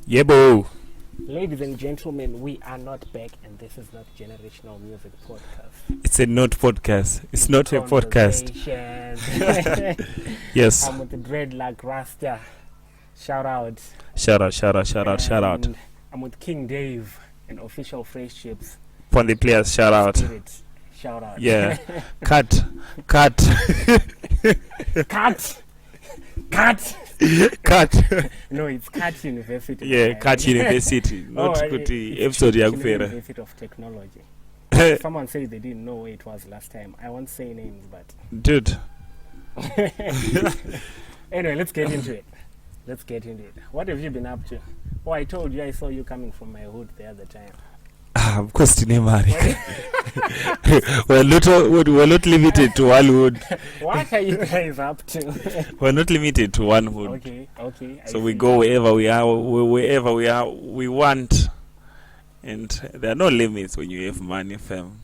Yebo. Ladies and gentlemen, we are not back, and this is not Generational Music Podcast. It's a not podcast. It's not a podcast. Yes. I'm with the Dreadlock Rasta. Shout out. Shout out. I'm with King Dave and Official Fresh Chips. Upon the players, shout out. Spirit. Shout out. Yeah. Cut. Cut. No, it's Cut University. Yeah, Cut University. Not Kuti episode yakupera. University of Technology. Someone said they didn't know where it was last time. I won't say names, but dude. Anyway, let's get into it. What have you been up to? Oh, I told you I saw you coming from my hood the other time. Of course, Mari. We're not limited to one hood. What are you guys up to? We're not limited to one hood. Okay. So we go wherever we want. And there are no limits when you have money, fam.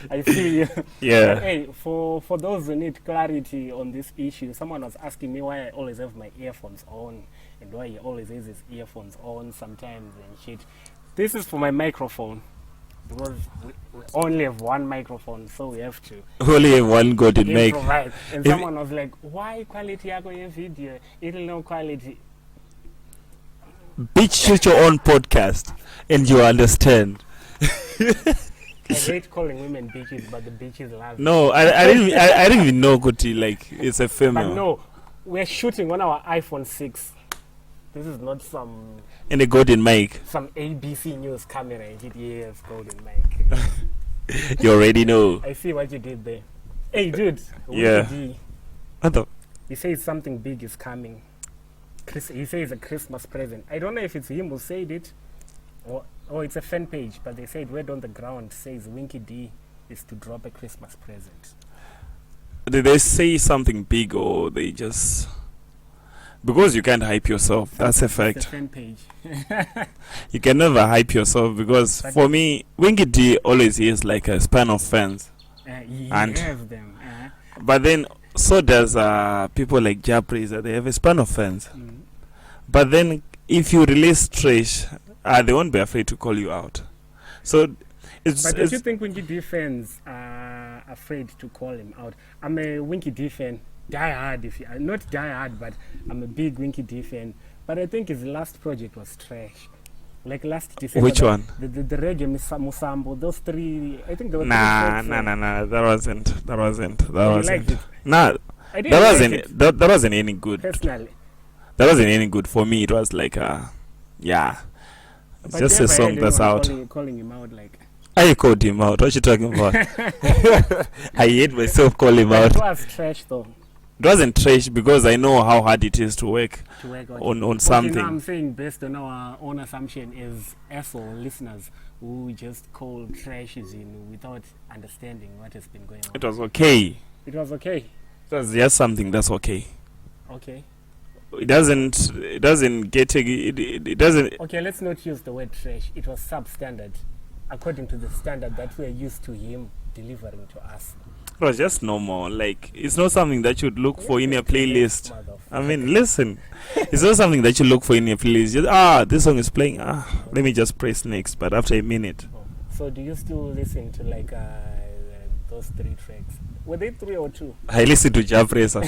I see you. Yeah. But hey, for those who need clarity on this issue, someone was asking me why I always have my earphones on and why he always has his earphones on sometimes and shit. This is for my microphone because we only have one microphone, so we have to only have one golden mic. And someone was like, why quality yako your video? It'll no quality. Bitch, shoot your own podcast and you understand. I hate calling women bitches, but the bitches love No, I didn't even know Kuti, like it's a female. But no, we're shooting on our iPhone 6. This is not some and a golden mic. Some ABC News camera and GTA's golden mic. You already know. I see what you did there. Hey dude, yeah. What the? He says something big is coming. He says a Christmas present. I don't know if it's him who said it or it's a fan page, but they said word on the ground says Winky D is to drop a Christmas present. Did they say something big or they just... Because you can't hype yourself. That's a fact. It's a fan page. You can never hype yourself because but for me, Winky D always is like a span of fans. He has them. But then so does people like Japreza. They have a span of fans. But then if you release trash, they won't be afraid to call you out. So it's... But do you think Winky D fans are afraid to call him out? I'm a Winky D fan. Die hard, not die hard, but I'm a big Winky D fan. But I think his last project was trash. Like last December. Which one? The reggae Musambo. Those three. I think there were Nah. That wasn't. Liked it? Nah. That wasn't any good. Personally. That wasn't any good for me. It was like yeah. It's but just a song that's out. Calling him out like. I called him out. What you talking about? I hate myself calling him out. It was trash though. It wasn't trash because I know how hard it is to work on something. Now I'm saying based on our own assumption is asshole listeners who just call trash in without understanding what has been going on. It was okay. It was okay. It was just something that's okay. Okay. It doesn't get it doesn't. Okay, let's not use the word trash. It was substandard, according to the standard that we are used to him delivering to us. It was just normal. Like, it's not something that you'd look for in your playlist. I mean, listen. It's not something that you look for in your playlist. Just, this song is playing. Let me just press next. But after a minute. So do you still listen to, like, those 3 tracks? Were they 3 or 2? I listen to Japreza.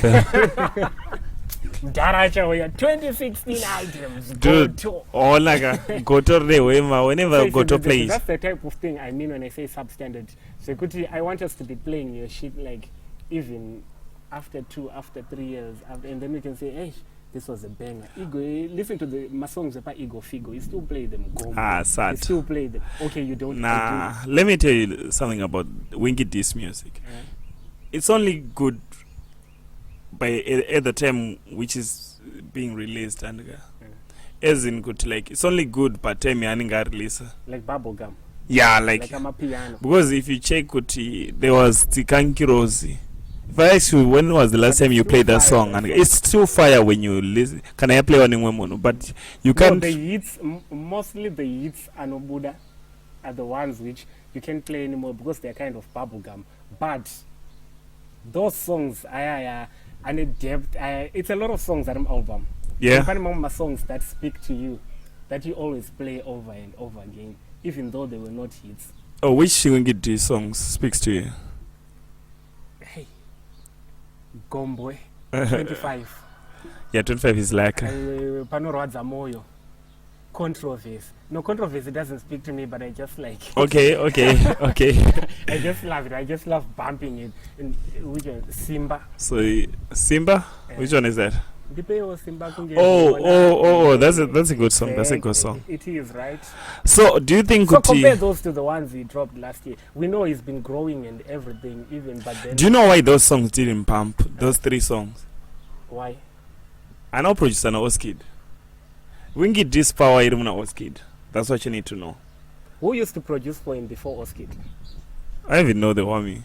Daracha, we are 2016 items. Dude, whenever Goto plays. That's the type of thing I mean when I say substandard. So I want us to be playing your shit like even after 2, after 3 years, and then we can say, hey, This was a banger. Listen to my songs about Ego Figo. You still play them. Go. Sad. You still play them. Okay, you don't. Nah, let me tell you something about Winky D's music. It's only good at the time which is being released, and as in good, like it's only good per time yaninga release. Like bubblegum. Yeah, like Amapiano. Because if you check Kuti, there was Tikanki Rosie. If I ask you when was the last time you played that song, and it's still fire when you listen. Can I play one in Wemono? But you can't. The hits, mostly the hits and Obuda are the ones which you can't play anymore because they're kind of bubblegum. But those songs, and a depth. It's a lot of songs on an album. Yeah. I'm my songs that speak to you, that you always play over and over again, even though they were not hits. Oh, which Winky D songs speaks to you? Hey, Gomboy, 25. Yeah, 25 is like Panoradza Moyo. Controversy. No, controversy doesn't speak to me, but I just like it. Okay. I just love it. I just love bumping it. And which one? Simba. So Simba? Which one is that? Simba. Oh, that's a good song. That's a good song. It is, right? So do you think so compare those to the ones he dropped last year. We know he's been growing and everything, even, but then... Do you know why those songs didn't pump? Those 3 songs? Why? I know producer na Oskid. Winky D's power irumna Oskid. That's what you need to know. Who used to produce for him before Oskid? I don't even know the Wami.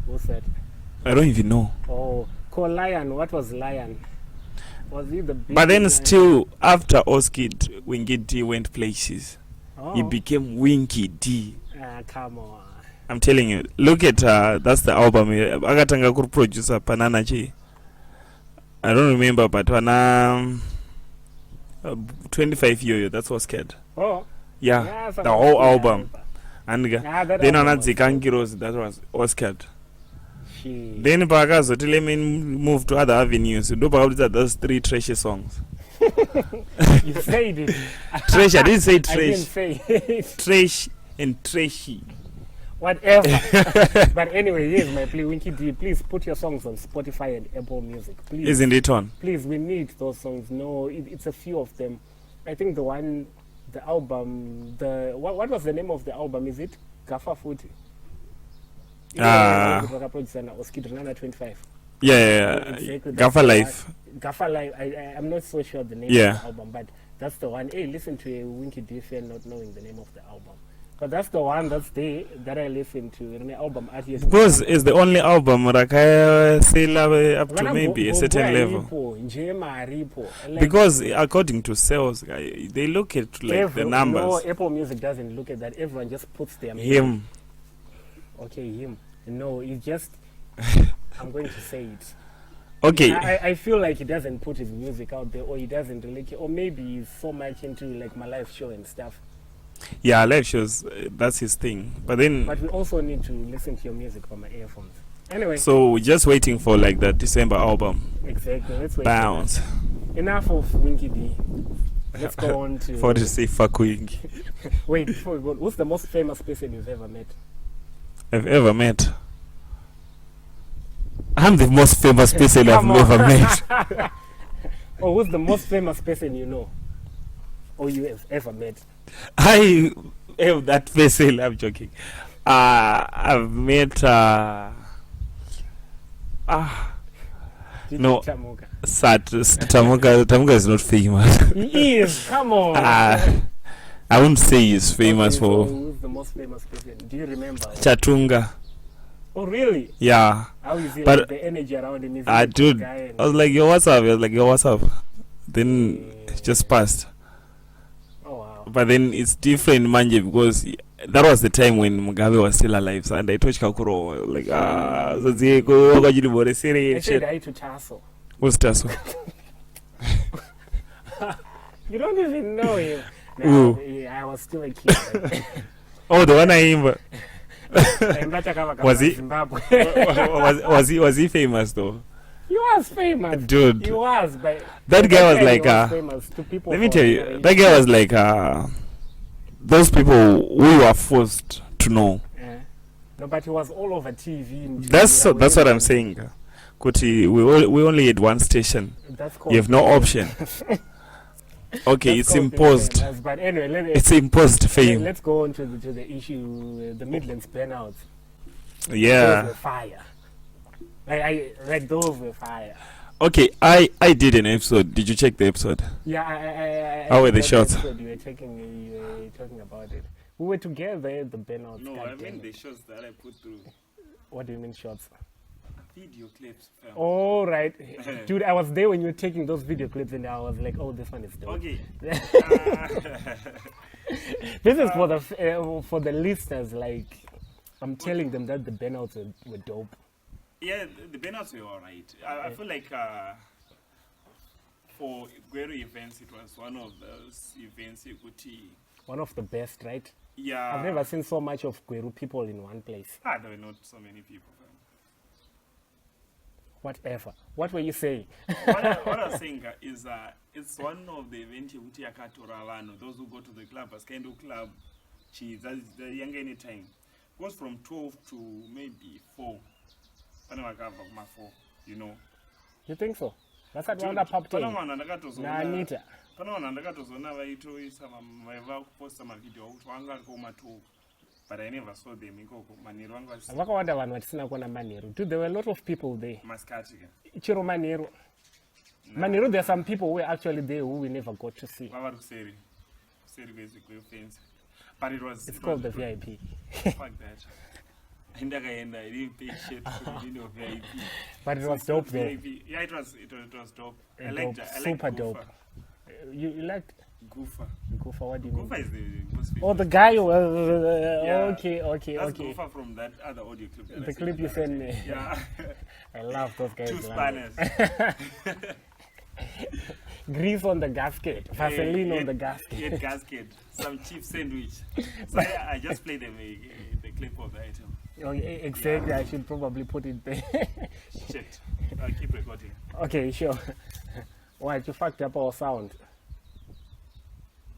Who's that? I don't even know. Oh, call Lion. What was Lion? Was he the big? But then still, after Oskid, Winky D went places. Oh. He became Winky D. Come on. I'm telling you. Look at that's the album. Agatanga could producer Panana G. I don't remember, but when 25 year, that's what's scared. Oh. Yeah, the whole album. And then on Zikangiros, that was scared. Then Bagazo till me move to other avenues. Do about those 3 trashy songs. You said it. Trash, I didn't say trash. I didn't say it. Trash and trashy. Whatever. But anyway, here's my plea. Winky D, please put your songs on Spotify and Apple Music. Please. Isn't it on? Please, we need those songs. No, it's a few of them. I think the album, what was the name of the album? Is it Gafa Futi? Oskid 25. Yeah. Exactly, Gafa Life. Gafa Life. I'm not so sure the name of the album, but that's the one. Hey, listen to a Winky D fan not knowing the name of the album. But that's the one that I listen to in the album artist. Because it's the only album that I say up to maybe a certain level. Because according to sales, they look at like the numbers. No, Apple Music doesn't look at that. Everyone just puts their him. Okay, him. No, it's just. I'm going to say it. Okay. I feel like he doesn't put his music out there, or he doesn't really, or maybe he's so much into like my live show and stuff. Yeah, live shows, that's his thing. But we also need to listen to your music from my earphones. Anyway. So we're just waiting for like the December album. Exactly. Let's wait. Bounce. Enough of Winky D. Let's go on to... For to say fuck Winky. Wait, before we go, who's the most famous person you've ever met? I've ever met? I'm the most famous person I've ever met. Or who's the most famous person you know? Or you have ever met? I have that person. I'm joking. I've met no Tamuka. Sad Tamuka is not famous. He is. Come on. I wouldn't say he's famous for. So who's the most famous person? Do you remember? Chatunga. Oh really? Yeah. How is it? But like the energy around him? Dude, I was like, yo, what's up? I was like, yo, what's up? Then it just passed. But then it's different, Manje, because that was the time when Mugabe was still alive. So, and I touched Kakuro, like, I said hi to Tasso. What's Tasso? You don't even know him. I was still a kid. Oh, the one I am. Was he? Zimbabwe. was he famous though? He was famous, dude. He was, but that guy was like famous to people. Let me tell you, that guy was like those people who were forced to know. No, but he was all over TV. That's what I'm saying. Kuti, we only had one station. That's called You have no option. Okay, That's it's called imposed. independence. But anyway, It's imposed fame. let's go on to the issue, the Midlands burnouts. Those Yeah. were fire. Like those were fire. Okay, I did an episode. Did you check the episode? Yeah, I How were the that shots? episode you were talking about it. We were together at the burnouts. goddamn it. shots that I put through. What do you mean shots? Video clips. Oh, right. Dude, I was there when you were taking those video clips and I was like, oh, this one is dope. Okay. This is for the listeners, like, I'm telling them that the burnouts were dope. Yeah, the burnouts were alright. I feel like for Gweru events, it was one of those events you could see. One of the best, right? Yeah. I've never seen so much of Gweru people in one place. There were not so many people. Whatever. What were you saying? What I was saying is it's one of the events you those who go to the club, as kind of club, that's the young any time. Goes from 12 to maybe 4. You know. You think so? That's at one pub thing. Nah, Anita. But I never saw them. Vakawanda vanhu vatisina kuona Manheru. Dude, there were a lot of people there. Chiro Manheru. Manheru, there are some people who were actually there who we never got to see. But it was... It's called the VIP. Fuck that. I didn't pay shit for the VIP. But it was dope though. Yeah, it was dope. I Dope. liked Super Goofa. dope. You liked Goofa. Goofa? What do you mean? Goofa is the most famous. Oh, the guy who Yeah. okay. That's Goofa from that other audio clip. that I The sent clip you sent me. Yeah. I love those guys. 2 spanners. Grease on the gasket. Vaseline on the gasket. He had gasket. Some cheap sandwich. So I just played them the clip of the item. Oh, exactly. Yeah. I should probably put it there. Shit. I'll keep recording. Okay, sure. What, you fucked up our sound?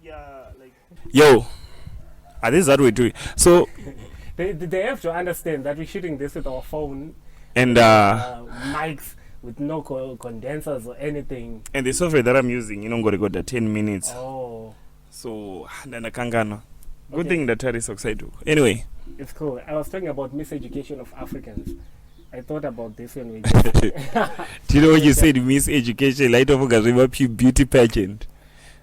Yeah, like... Yo! This is what we're doing. So... They have to understand that we're shooting this with our phone. And mics with no condensers or anything. And the software that I'm using, got 10 minutes. Oh. So, Good Okay. thing that Terry Oxide. Anyway. It's cool. I was talking about miseducation of Africans. I thought about this when we Do you know what you said? Miseducation, light of a beauty pageant.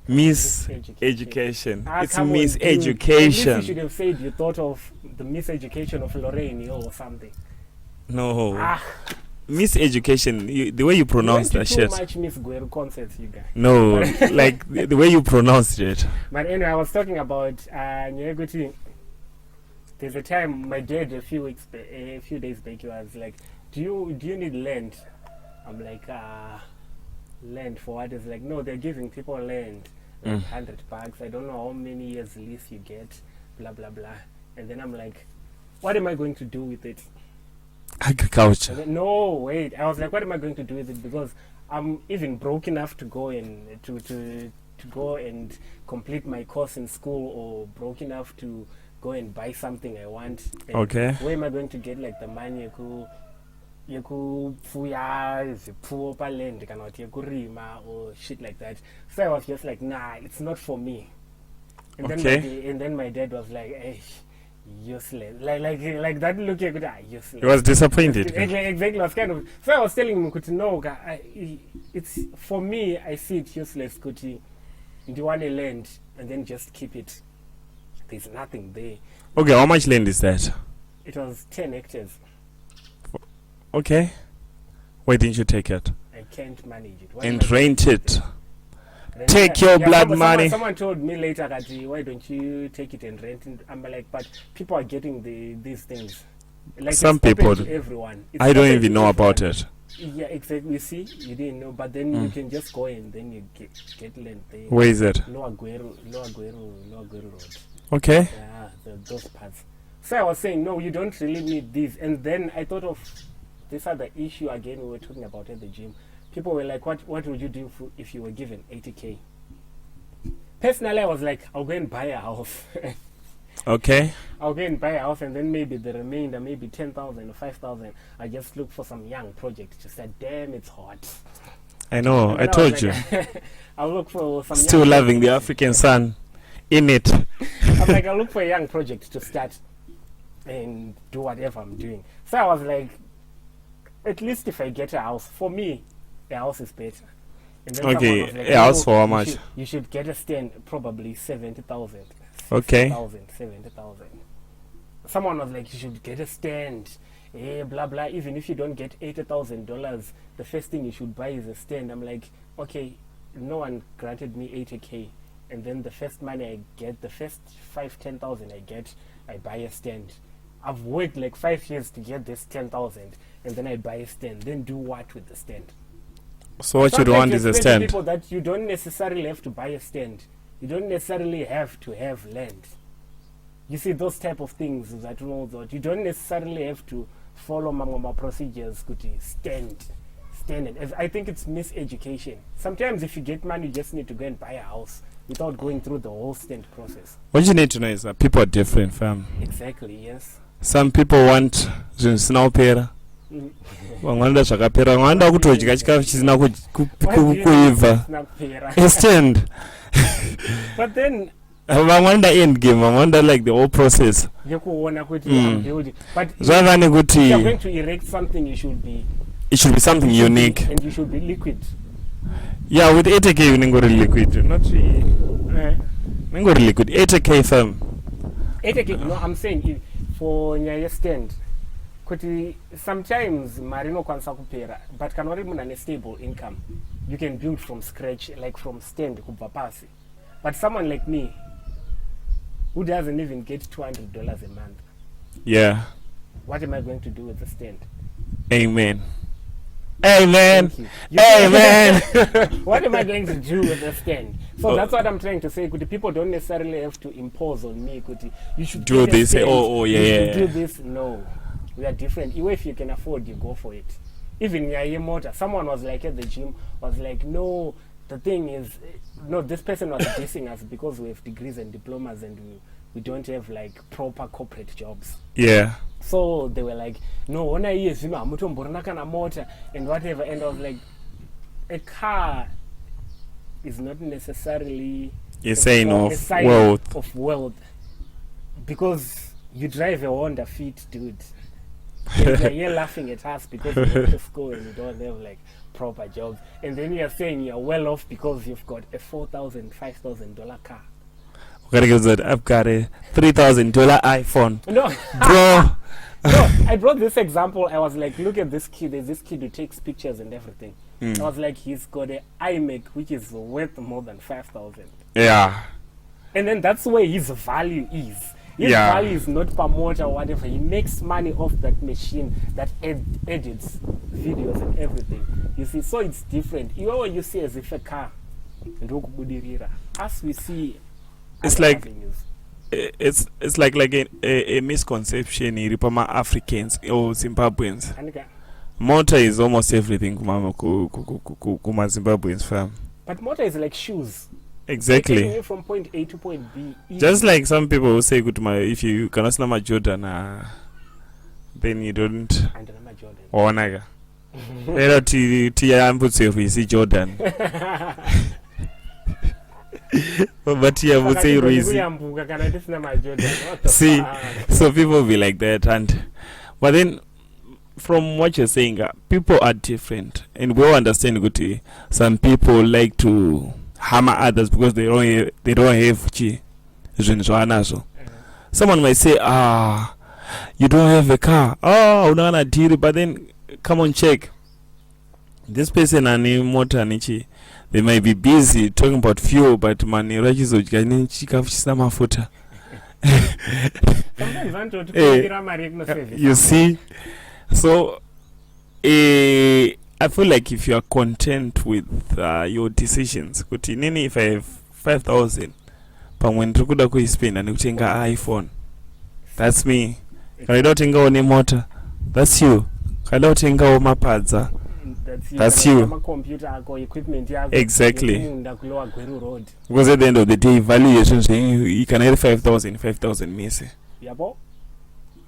Miseducation. It's come on, dude. At least miseducation. you should have said you thought of the miseducation of Lorraine or something. No. Miseducation, the way you pronounce that shit. Too much Miss Gweru concepts, you guys. No, like the way you pronounced it. But anyway, I was talking about Nyeguti. There's a time my dad a few days back, he was like, do you need land? I'm like, land for what? It's like, no, they're giving people land, like $100. I don't know how many years lease you get, blah blah blah. And then I'm like, what am I going to do with it? Agriculture. Then, no, wait. I was like, what am I going to do with it? Because I'm even broke enough to go and to go and complete my course in school, or broke enough to go and buy something I want. And okay. Where am I going to get like the money fuya zipfuwo land kana kuti yekurima or shit like that? So I was just like, nah, it's not for me. And okay. Then my dad was like, hey, useless. Like that look at useless. He was disappointed. Exactly. I was kind of, so I was telling him, no, it's for me, I see it useless. Do you want a land and then just keep it? There's nothing there. Okay, how much land is that? It was 10 hectares. Okay. Why didn't you take it? I can't manage it. And rent it. Take your blood money. Someone told me later that why don't you take it and rent it? I'm like, but people are getting these things. Like, some people. Everyone. I don't even know about it. Yeah, exactly. See, you didn't know, but then you can just go and then you get land there. Where is it? Lower Gweru Road. Okay. Yeah, those parts. So I was saying, no, you don't really need this. And then I thought of this other issue again we were talking about at the gym. People were like, what would you do if you were given 80K? Personally, I was like, I'll go and buy a house. Okay. I'll go and buy a house, and then maybe the remainder, maybe 10,000 or 5,000, I just look for some young project to say, damn, it's hot. I know. I told you. I'll look for some. Still loving the African sun in it. I'm like, I'll look for a young project to start and do whatever I'm doing. So I was like, at least if I get a house, for me, a house is better. And then Okay, like, a house for how much? You should get a stand, probably 70,000. Okay. 70,000. Someone was like, you should get a stand, blah, blah. Even if you don't get $80,000, the first thing you should buy is a stand. I'm like, okay, no one granted me 80K. And then the first money I get, the first 10,000 I get, I buy a stand. I've worked like 5 years to get this 10,000, and then I buy a stand. Then do what with the stand? So what you want is a stand. People that you don't necessarily have to buy a stand. You don't necessarily have to have land. You see those type of things that you don't necessarily have to follow mama procedures. Stand. I think it's miseducation. Sometimes if you get money, you just need to go and buy a house without going through the whole stand process. What you need to know is that people are different, fam. Exactly, yes. Some people want zvinopera. Vamwanda zvakapera. Vamwanda kutodya chikafu chisina kuibva. A stand. But then vamwanda end game, vamwanda like the whole process. But if you're going to erect something, it should be something unique. And you should be liquid. Yeah, with 80K you need to be liquid. Not liquid. 80K fam. 80K, no, I'm saying for your stand. Sometimes marino kwanza kupera, but kanori muna stable income. You can build from scratch, like from stand kupapasi. But someone like me, who doesn't even get $200 a month, yeah, what am I going to do with the stand? Amen. Amen. What am I going to do with the stand? So that's what I'm trying to say. People don't necessarily have to impose on me. You should do this. Yeah. Do this. No, we are different. Even if you can afford, you go for it. Even your motor. Someone was like at the gym, was like, no. The thing is, no, this person was dissing us because we have degrees and diplomas and we don't have like proper corporate jobs. Yeah. So they were like, no, when I use motor and whatever, and I was like, a car is not necessarily a sign of wealth, because you drive a Honda Fit, dude. And you're laughing at us because you went to school and you don't have like proper jobs, and then you're saying you're well off because you've got a $4,000, $5,000 car. I've got a $3,000 iPhone. No, bro. No, I brought this example. I was like, look at this kid. There's this kid who takes pictures and everything. I was like, he's got an iMac which is worth more than 5,000. Yeah. And then that's where his value is. His value is not per motor or whatever. He makes money off that machine that edits videos and everything. You see, so it's different. You see as if a car. As we see, it's like avenues. It's like a misconception in Africans or Zimbabweans. Motor is almost everything kuma Zimbabweans fam. But motor is like shoes. Exactly. Taking you from point A to point B. Easy. Just like some people will say, if you cannot snap a Jordan, then you don't. And I'm Jordan. Oh, naga. Pero you see Jordan. But yeah, would say easy. See, so people be like that, but then from what you're saying, people are different, and we all understand. Good, some people like to hammer others because they don't have chi. Someone might say, you don't have a car. Oh, no, not deal. But then come on, check. This person and motor nichi. They might be busy talking about fuel, but money rages or mafuta. You see, so I feel like if you are content with your decisions, if I have 5,000, but when you spend and you take an iPhone, that's me. I don't think any motor, that's you. I don't think my pads. That's you. Computer equipment Exactly. Gweru Road. Because at the end of the day, valuation saying you can have 5,000 Messi. Yabo.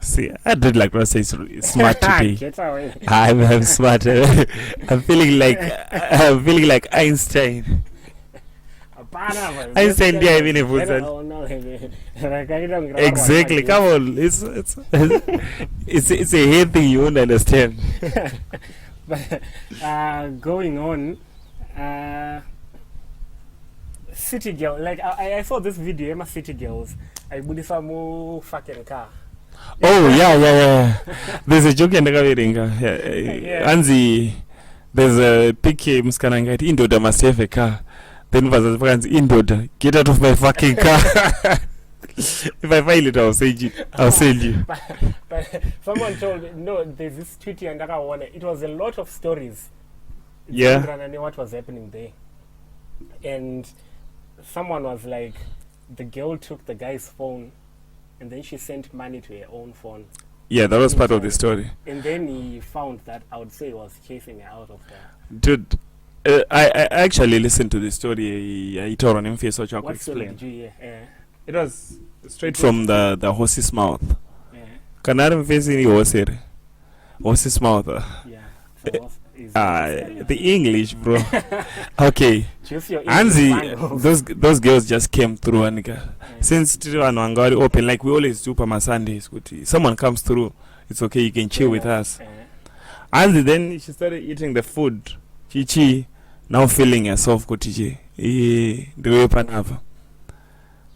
See, I did like Ross says smart today. Get away. I'm smart. I'm feeling like Einstein. Einstein dia even if exactly. Come on, it's a hate thing you won't understand. But going on, city girl. Like I saw this video. I'm city girls. I bought some fucking car. Oh yeah. There's a joke in the Gaviringa. Anzi, there's a PK Muskananga Indoda must have a car. Then was Indoda, get out of my fucking car. If I find it, I'll sell you. But someone told me, no, there's this tweet and it was a lot of stories. Yeah. I know what was happening there. And someone was like, the girl took the guy's phone and then she sent money to her own phone. Yeah, that was part of the story. And then he found that I would say he was chasing her out of there. Dude, I actually listened to the story. I told on him face what I could explain. It was straight from the horse's mouth. Canadian facing horse's mouth. Yeah. The English, bro. Okay. Anzi, those girls just came through and since Wangari open, like we always do on Sundays, someone comes through, it's okay, you can chill with us. Anzi, then she started eating the food. Chichi, now feeling herself, the way Panava.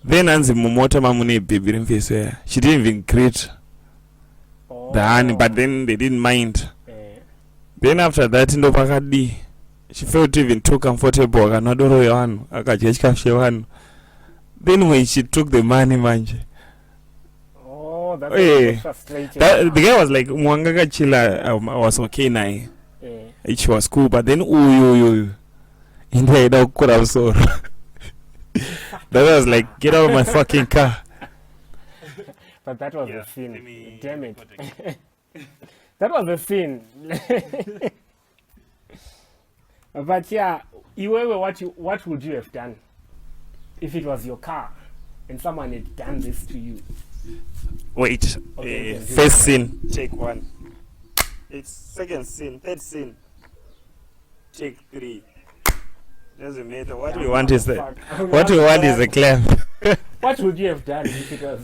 Then Anzi Momota Mamune baby in face where she didn't even greet the honey, but then they didn't mind. Then after that, in the she felt even too comfortable. Then when she took the money, that's frustrating. The guy was like, Mwangaga Chila, I was okay now. It was cool, but then, in the head, could have so. That was like, get out of my fucking car. But that was the scene. Damn it. That was the scene. But yeah, what would you have done if it was your car and someone had done this to you? Wait, okay, first scene, take 1. It's second scene, third scene, take 3. Doesn't matter. What we want is the clap. What would you have done if it was?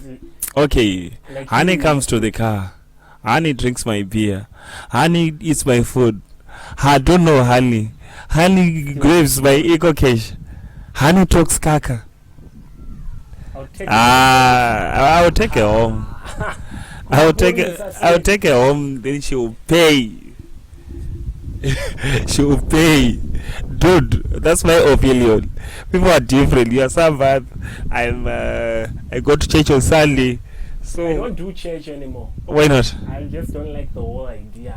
Okay, like honey comes to the car. Honey drinks my beer. Honey eats my food. I don't know honey. Honey grabs my eco cash. Honey talks kaka. I'll take her home. I'll take her home. Then she will pay. She will pay. Dude, that's my opinion. People are different. You are Sabbath. I go to church on Sunday. So I don't do church anymore. Why not? I just don't like the whole idea.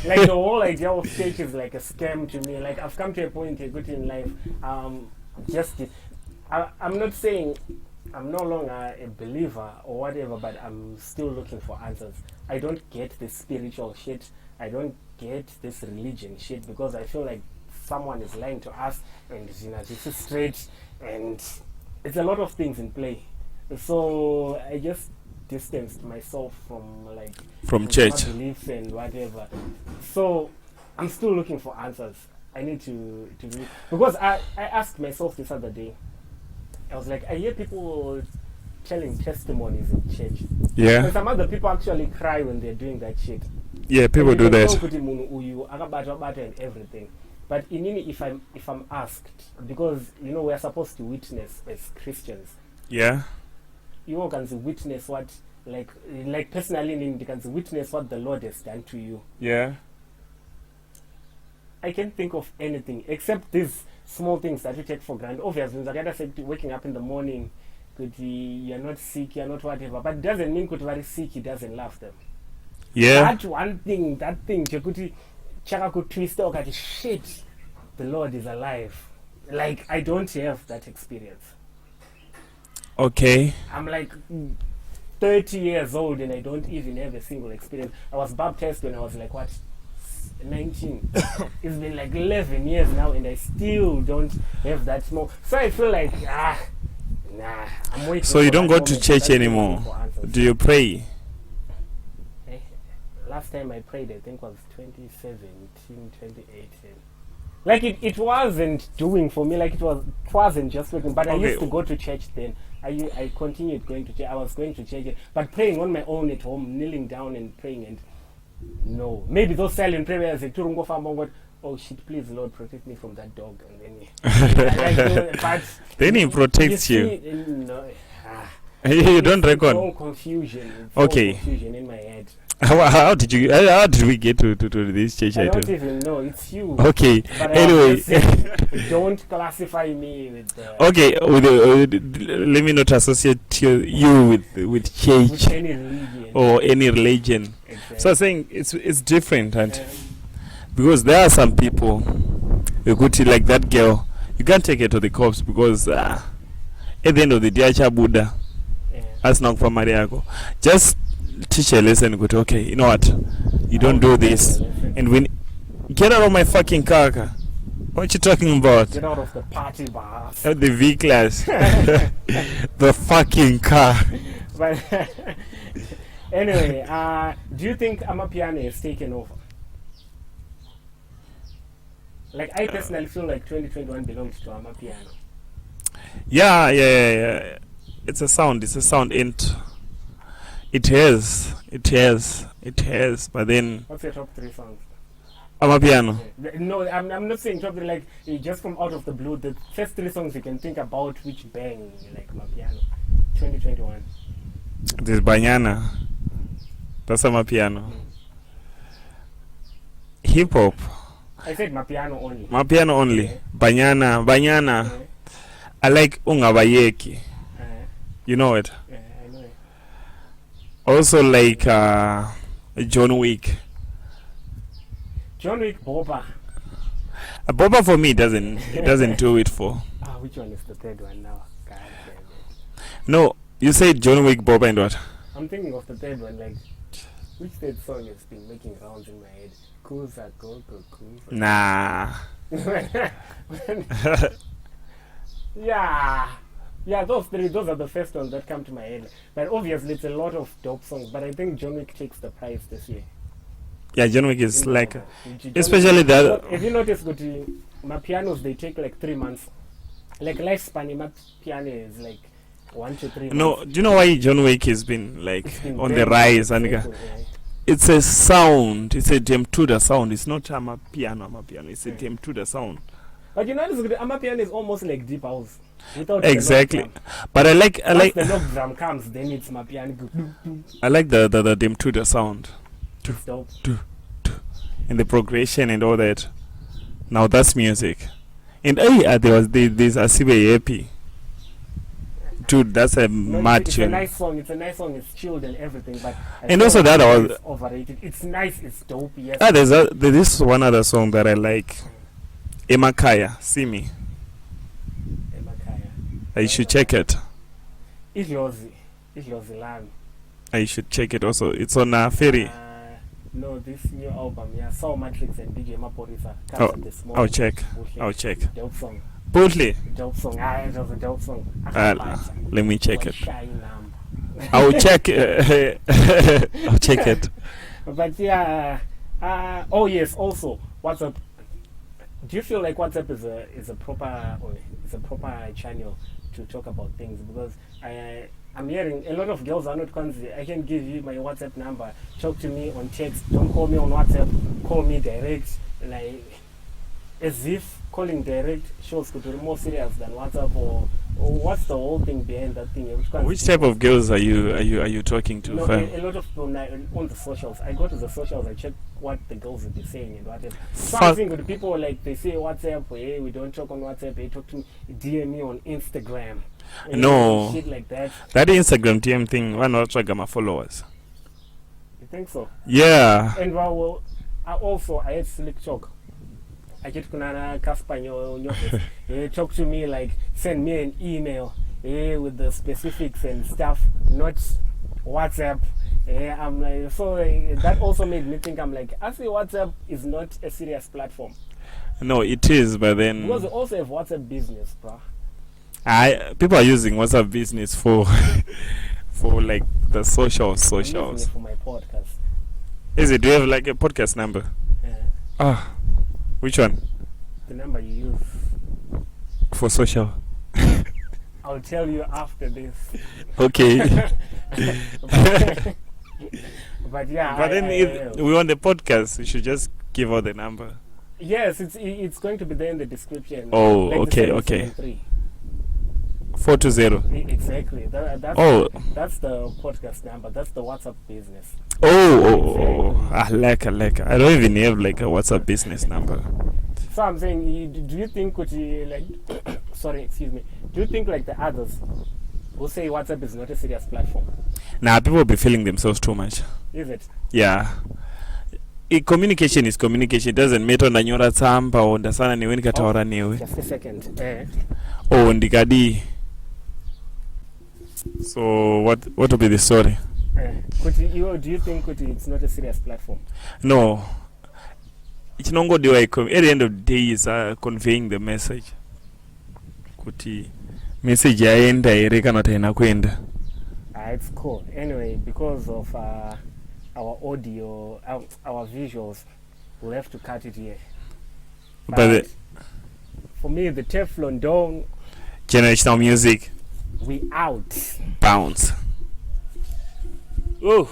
Like the whole idea of church is like a scam to me. Like I've come to a point in life. I'm not saying I'm no longer a believer or whatever, but I'm still looking for answers. I don't get this spiritual shit. I don't get this religion shit because I feel like someone is lying to us, and this is straight, and it's a lot of things in play. So I just distanced myself from church beliefs and whatever. So I'm still looking for answers. I need to do, because I asked myself this other day. I was like, I hear people telling testimonies in church. Yeah. And some other people actually cry when they're doing that shit. Yeah, people do that. And everything. But if I'm asked, because we're supposed to witness as Christians. Yeah. You can witness what, like personally, you can witness what the Lord has done to you. Yeah. I can't think of anything except these small things that you take for granted. Obviously, like I said, waking up in the morning, you're not sick, you're not whatever, but it doesn't mean you're very sick, he doesn't love them. Yeah. That one thing, Chaka could twist out at shit, the Lord is alive. Like, I don't have that experience. Okay. I'm like 30 years old and I don't even have a single experience. I was baptized when I was like, 19. It's been like 11 years now, and I still don't have that smoke. So I feel like, nah, I'm waiting. So you don't go to church anymore? Do you pray? Last time I prayed, I think was 2017, 2018. Like it wasn't doing for me. Like it wasn't just working. But I used to go to church then. I continued going to church. I was going to church, but praying on my own at home, kneeling down and praying, and no, maybe those silent prayers. Oh shit! Please, Lord, protect me from that dog, and then but then He protects you. No, you don't reckon? All confusion. Okay. Confusion in my head. How did we get to this church? I don't even know. It's you. Okay. But anyway, don't classify me with. Okay. Let me not associate you with church with any religion or any religion. Exactly. So I'm saying it's different, and because there are some people you could see like that girl. You can't take her to the cops because at the end of the day, Buddha, as not from Mariago, just teach a lesson. Go to, okay, you know what? You don't do this, and when get out of my fucking car. What you talking about? Get out of the party bus. The V class, the fucking car. But anyway, do you think Amapiano is taken over? Like I personally feel like 2021 belongs to Amapiano. Yeah. It's a sound, and it has. But then, what's your top 3 songs? Amapiano. No, I'm not saying top 3. Like just from out of the blue, the first 3 songs you can think about which bang like Amapiano. 2021. There's Banyana. That's Amapiano. Hip hop. I said Mapiano only. Mapiano only. Yeah. Banyana. Yeah. I like Ungabayeki. You know it? Yeah, I know it. Also like John Wick. John Wick Boba. Boba for me doesn't do it for. Which one is the third one now? God damn it. No, you said John Wick, Boba, and what? I'm thinking of the third one. Like, which third song has been making rounds in my head? Kuza Gogo Kuza. Nah. Yeah, those are the first ones that come to my head. But obviously, it's a lot of dope songs. But I think John Wick takes the prize this year. Yeah, John Wick is like, especially that. Have you noticed that my pianos, they take like 3 months? Like lifespan, my piano is like 1 to 3 months. No, do you know why John Wick has been like on the rise? And it's a sound. It's a Dem Tudor sound. It's not Amapiano. It's a Dem Tudor sound. But you notice the Amapiano is almost like deep house. Exactly. But I like the log drum comes, then it's my piano. I like the Dem Tudor sound. Dope. And the progression and all that. Now that's music. And there's Asibe Epi. Dude, that's a mad tune. It's a nice song. It's chilled and everything. But and also that was overrated. It's nice. It's dope. Yes. There's one other song that I like. Emakaya, See Me. Emakaya. You should check it. Ihlozi Lam. You should check it also. It's on Ferry. No, this new album, Saw Matrix and DJ Maporisa. I'll check. Dope song. Boldly. Dope song. It was a dope song. Let me check it. I'll check. I'll check it. But yeah. Oh yes. Also, WhatsApp. Do you feel like WhatsApp is a proper channel to talk about things? Because I'm hearing a lot of girls are not conscious. I can give you my WhatsApp number. Talk to me on text. Don't call me on WhatsApp. Call me direct. Like as if calling direct shows could be more serious than WhatsApp, or what's the whole thing behind that thing? Which type of girls are you talking to? No, a lot of people on the socials. I go to the socials. I check what the girls will be saying and whatever. Something with people like they say WhatsApp. Hey, we don't talk on WhatsApp. They talk to me. DM me on Instagram. No, shit like that. That Instagram DM thing. Why not track my followers? You think so? Yeah. And I had Slick Talk. I get kunana Kaspanyo talk to me, like send me an email with the specifics and stuff, not WhatsApp. Yeah, I'm like, so that also made me think, I'm like, actually WhatsApp is not a serious platform. No, it is, but then Because we also have WhatsApp business, bruh. people are using WhatsApp business for for like the socials. I'm using it for my podcast. Is it? Do you have like a podcast number? Ah, which one? The number you use. For social. I'll tell you after this. Okay. But yeah. But then if we want the podcast, we should just give out the number. Yes, it's going to be there in the description. Oh, like okay, okay. 420. Exactly. That's the podcast number. That's the WhatsApp business. Oh. I like. I don't even have like a WhatsApp business number. So I'm saying, do you think like, sorry, excuse me. Do you think like the others who say WhatsApp is not a serious platform? Nah, people will be feeling themselves too much. Is it? Yeah. Communication is communication. It doesn't matter nanyora tsamba or ndasana newe nikataura newe. Just a second. Oh, ndikadi. So what will be the story? Do you think it's not a serious platform? No. At the end of the day is conveying the message. Kuti message yaenda ere kana taina kuenda. It's cool. Anyway, because of our audio, our visuals, we'll have to cut it here. But for me, the Teflon Don generational music. We out. Bounce. Ooh.